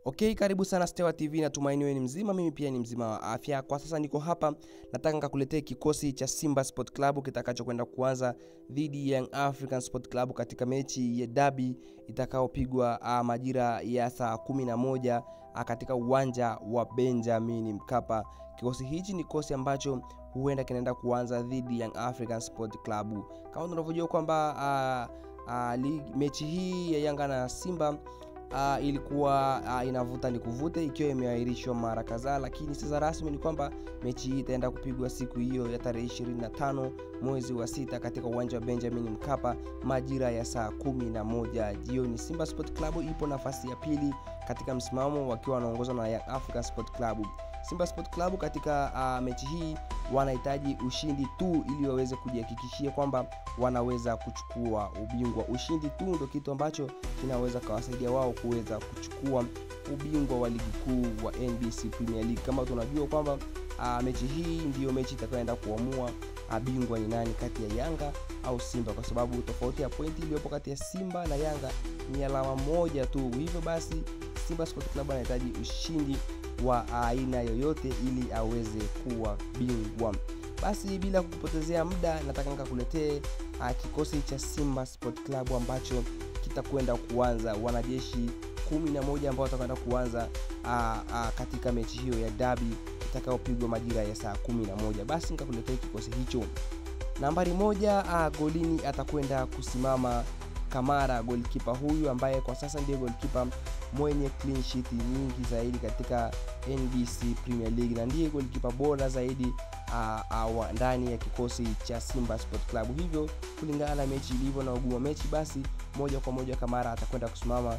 Okay, karibu sana Stewa TV, natumaini wewe ni mzima, mimi pia ni mzima wa afya. Kwa sasa niko hapa, nataka nikakuletee kikosi cha Simba Sport Club kitakacho kwenda kuanza dhidi ya Young African Sport Club katika mechi ya derby itakayopigwa majira ya saa 11 katika uwanja wa Benjamin Mkapa. Kikosi hichi ni kikosi ambacho huenda kinaenda kuanza dhidi ya Young African Sport Club. Kama tunavyojua kwamba mechi hii ya Yanga na Simba ilikuwa inavuta ni kuvute ikiwa imeahirishwa mara kadhaa, lakini sasa rasmi ni kwamba mechi hii itaenda kupigwa siku hiyo ya tarehe 25 mwezi wa 6 katika uwanja wa Benjamin Mkapa majira ya saa 11 jioni. Simba Sport Club ipo nafasi ya pili katika msimamo wakiwa wanaongozwa na Young African Sport Club. Simba Sport Club katika mechi hii wanahitaji ushindi tu ili waweze kujihakikishia kwamba wanaweza kuchukua ubingwa. Ushindi tu ndio kitu ambacho kinaweza kuwasaidia wao kuweza kuchukua ubingwa wa ligi kuu wa NBC Premier League. Kama tunajua kwamba mechi hii ndio mechi itakayoenda kuamua bingwa ni nani kati ya Yanga au Simba, kwa sababu tofauti ya pointi iliyopo kati ya Simba na Yanga ni alama moja tu. Hivyo basi Simba Sport Club anahitaji ushindi wa aina yoyote ili aweze kuwa bingwa. Basi bila kupotezea muda, nataka nikakuletee kikosi cha Simba Sport Club ambacho kitakwenda kuanza, wanajeshi 11 ambao watakwenda kuanza katika mechi hiyo ya derby itakayopigwa majira ya saa 11. Basi nikakuletea kikosi hicho. Nambari 1 golini atakwenda kusimama Kamara, goalkeeper huyu ambaye kwa sasa ndiye goalkeeper mwenye clean sheet nyingi zaidi katika NBC Premier League na ndiye goalkeeper bora zaidi ndani ya kikosi cha Simba Sport Club. Hivyo kulingana na mechi ilivyo na ugumu wa mechi, basi moja kwa moja Kamara atakwenda kusimama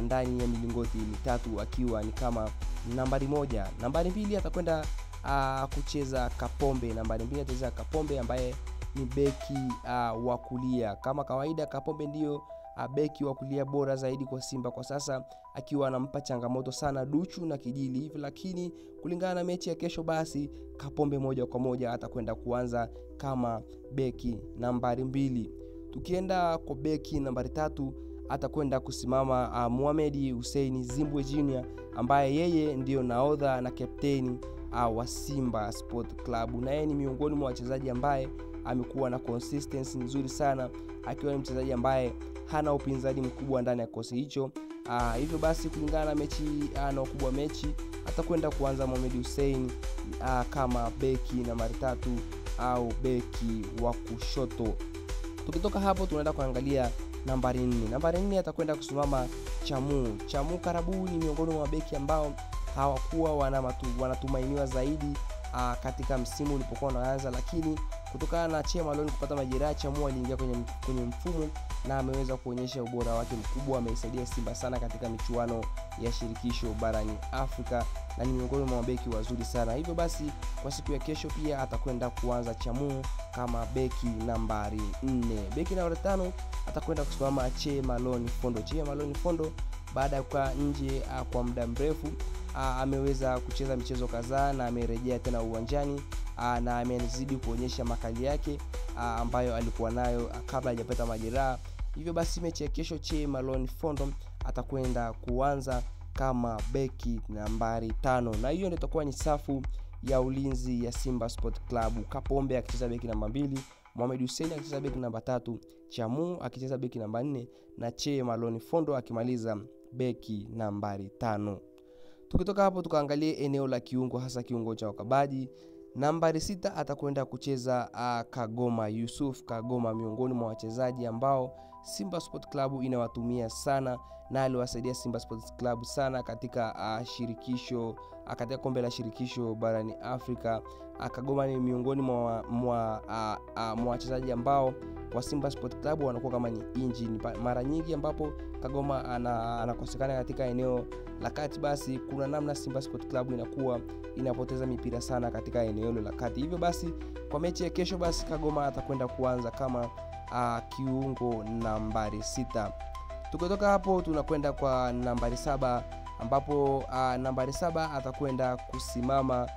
ndani ya milingoti mitatu akiwa ni kama nambari 1. Nambari 2 atakwenda kucheza Kapombe. Nambari 2 atacheza Kapombe ambaye ni beki wa kulia. Kama kawaida Kapombe ndio beki wa kulia bora zaidi kwa Simba kwa sasa, akiwa anampa changamoto sana Duchu na Kijili hivi, lakini kulingana na mechi ya kesho, basi Kapombe moja kwa moja atakwenda kuanza kama beki nambari 2. Tukienda kwa beki nambari 3 atakwenda kusimama Mohamed Hussein Zimbwe Junior ambaye yeye ndio nahodha na kapteni wa Simba Sport Club, na yeye ni miongoni mwa wachezaji ambaye amekuwa na consistency nzuri sana, akiwa ni mchezaji ambaye hana upinzani mkubwa ndani ya kikosi hicho. Hivyo basi kulingana na mechi na ukubwa mechi, atakwenda kuanza Mohamed Hussein kama beki nambari 3 au beki wa kushoto. Tukitoka hapo tunaenda kuangalia nambari 4. Nambari 4 atakwenda kusimama Chamu Karabu. Ni miongoni mwa beki ambao hawakuwa wanatumainiwa zaidi katika msimu ulipokuwa unaanza, lakini kutokana na Che Malone kupata majeraha, Chamu aliingia kwenye mfumo na ameweza kuonyesha ubora wake mkubwa. Ameisaidia Simba sana katika michuano ya shirikisho barani Afrika na ni miongoni mwa mabeki wazuri sana. Hivyo basi kwa siku ya kesho pia atakwenda kuanza Chamu kama beki nambari 4. Beki nambari 5 atakwenda kusimama Che Malone Fondo. Che Malone Fondo baada ya kukaa nje kwa muda mrefu ameweza kucheza michezo kadhaa na amerejea tena uwanjani na amezidi kuonyesha makali yake ambayo alikuwa nayo kabla hajapata majeraha. Hivyo basi mechi ya kesho Che Malone Fondo atakwenda kuanza kama beki nambari 5, na hiyo ndio itakuwa ni safu ya ulinzi ya Simba Sport Club. Kapombe akicheza beki namba 2, Mohamed Hussein akicheza beki namba 3, Chamu akicheza beki namba 4 na Che Malone Fondo akimaliza beki nambari 5. Tukitoka hapo tukaangalie eneo la kiungo, hasa kiungo cha wakabaji. Nambari 6 atakwenda kucheza Kagoma Yusuf Kagoma, miongoni mwa wachezaji ambao Simba Sport Club inawatumia sana na aliwasaidia Simba Sport Club sana katika shirikisho, katika kombe la shirikisho barani Afrika. Kagoma ni miongoni mwa wachezaji ambao kwa Simba Sport Club wanakuwa kama ni engine. Mara nyingi ambapo Kagoma anakosekana katika eneo la kati, basi kuna namna Simba Sport Club inakuwa inapoteza mipira sana katika eneo la kati. Hivyo basi kwa mechi ya kesho, basi Kagoma atakwenda kuanza kama kiungo nambari 6. Tukitoka hapo tunakwenda kwa nambari 7 ambapo nambari 7 atakwenda kusimama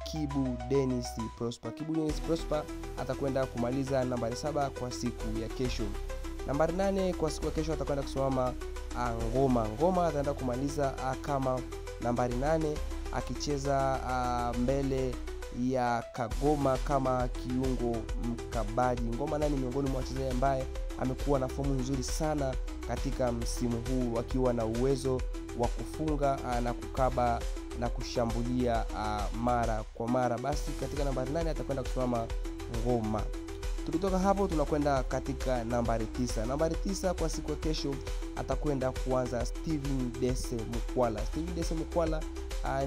Kibu Dennis Prosper. Kibu Dennis Prosper atakwenda kumaliza nambari 7 kwa siku ya kesho. Nambari 8 kwa siku ya kesho atakwenda kusimama Ngoma ataenda kumaliza kama nambari 8 akicheza mbele ya Kagoma kama kiungo mkabaji. Ngoma nani miongoni mwa wachezaji ambaye amekuwa na fomu nzuri sana katika msimu huu, akiwa na uwezo wa kufunga na kukaba na kushambulia mara kwa mara. Basi katika nambari 8 atakwenda kusimama Ngoma. Tukitoka hapo tunakwenda katika nambari 9. Nambari 9 kwa siku ya kesho atakwenda kuanza Steven Dese Mukwala. Steven Dese Mukwala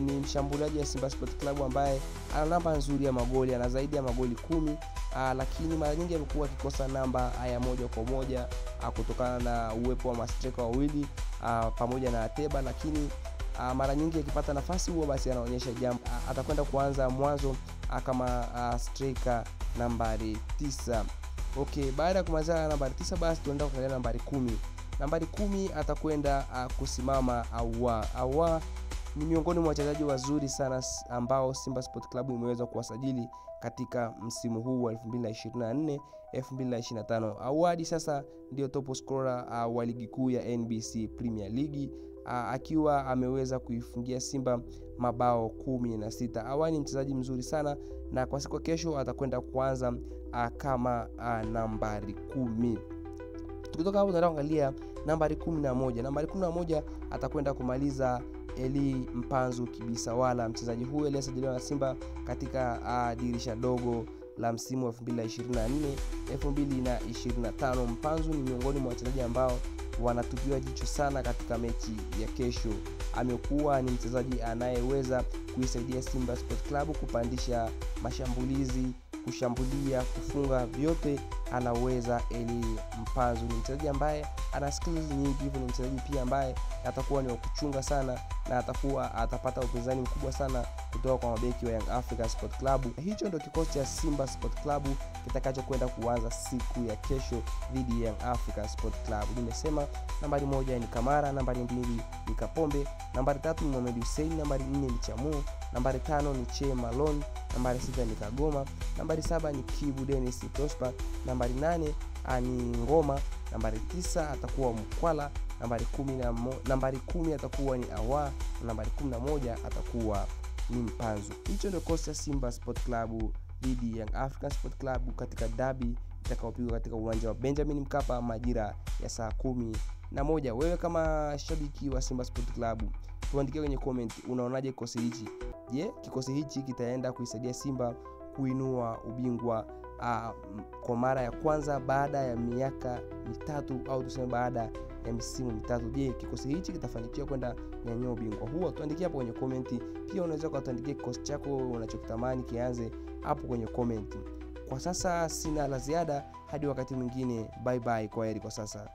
ni mshambuliaji wa Simba Sport Club ambaye ana namba nzuri ya magoli, ana zaidi ya magoli 10, lakini mara nyingi amekuwa akikosa namba ya moja kwa moja kutokana na uwepo wa mastreka wawili pamoja na Ateba, lakini mara nyingi akipata nafasi huo basi anaonyesha jambo. Atakwenda kuanza mwanzo kama striker nambari 9. Okay, baada ya kumaliza nambari 9 basi tunaenda kuangalia nambari 10. Nambari 10 atakwenda kusimama Awa ni miongoni mwa wachezaji wazuri sana ambao Simba Sport Club imeweza kuwasajili katika msimu huu wa 2024-2025. Awadi sasa ndio top scorer wa ligi kuu ya NBC Premier League, akiwa ameweza kuifungia Simba mabao 16. Awadi ni mchezaji mzuri sana na kwa siku kesho atakwenda kuanza kama nambari 10. Tukitoka hapo tunaangalia nambari 11. Nambari 11 atakwenda kumaliza Eli Mpanzu Kibisawala. Mchezaji huyu aliyesajiliwa na Simba katika dirisha dogo la msimu wa 2024-2025. Mpanzu ni miongoni mwa wachezaji ambao wanatupiwa jicho sana katika mechi ya kesho. Amekuwa ni mchezaji anayeweza kuisaidia Simba Sport Club kupandisha mashambulizi, kushambulia, kufunga, vyote anaweza. Eli Mpanzu ni mchezaji ambaye ana skills nyingi, hivyo ni mchezaji pia ambaye atakuwa ni wa kuchunga sana na atapata upinzani mkubwa sana kutoka kwa mabeki wa Young African Sport Club. Hicho ndio kikosi cha Simba Sport Club kitakachokwenda kuanza siku ya kesho dhidi ya Young African Sport Club. Nimesema nambari 1 ni Kamara, nambari 2 ni Kapombe, nambari 3 ni Mohamed Hussein, nambari 4 ni Chamu, nambari 5 ni Che Malone, nambari 6 ni Kagoma, nambari 7 ni Kibu Dennis Prosper, nambari 8 ni Ngoma, nambari 9 atakuwa Mukwala, nambari 10 atakuwa ni Awa, nambari 11 atakuwa ni Mpanzu. Hicho ndio kosi ya Simba Sport Club dhidi ya Young African Sport Club katika derby itakayopigwa katika uwanja wa Benjamin Mkapa majira ya saa 11. Wewe kama shabiki wa Simba Sport Club, tuandikie kwenye comment unaonaje kikosi hichi. Je, kikosi hichi kitaenda kuisaidia Simba kuinua ubingwa kwa mara ya kwanza baada ya miaka mitatu, au tuseme baada ya misimu mitatu? Je, kikosi hichi kitafanikiwa kwenda kunyanyua ubingwa huo? Tuandikie hapo kwenye comment. Pia unaweza kutuandikia kikosi chako unachokitamani kianze hapo kwenye comment. Kwa sasa sina la ziada, hadi wakati mwingine. Bye bye, kwaheri kwa sasa.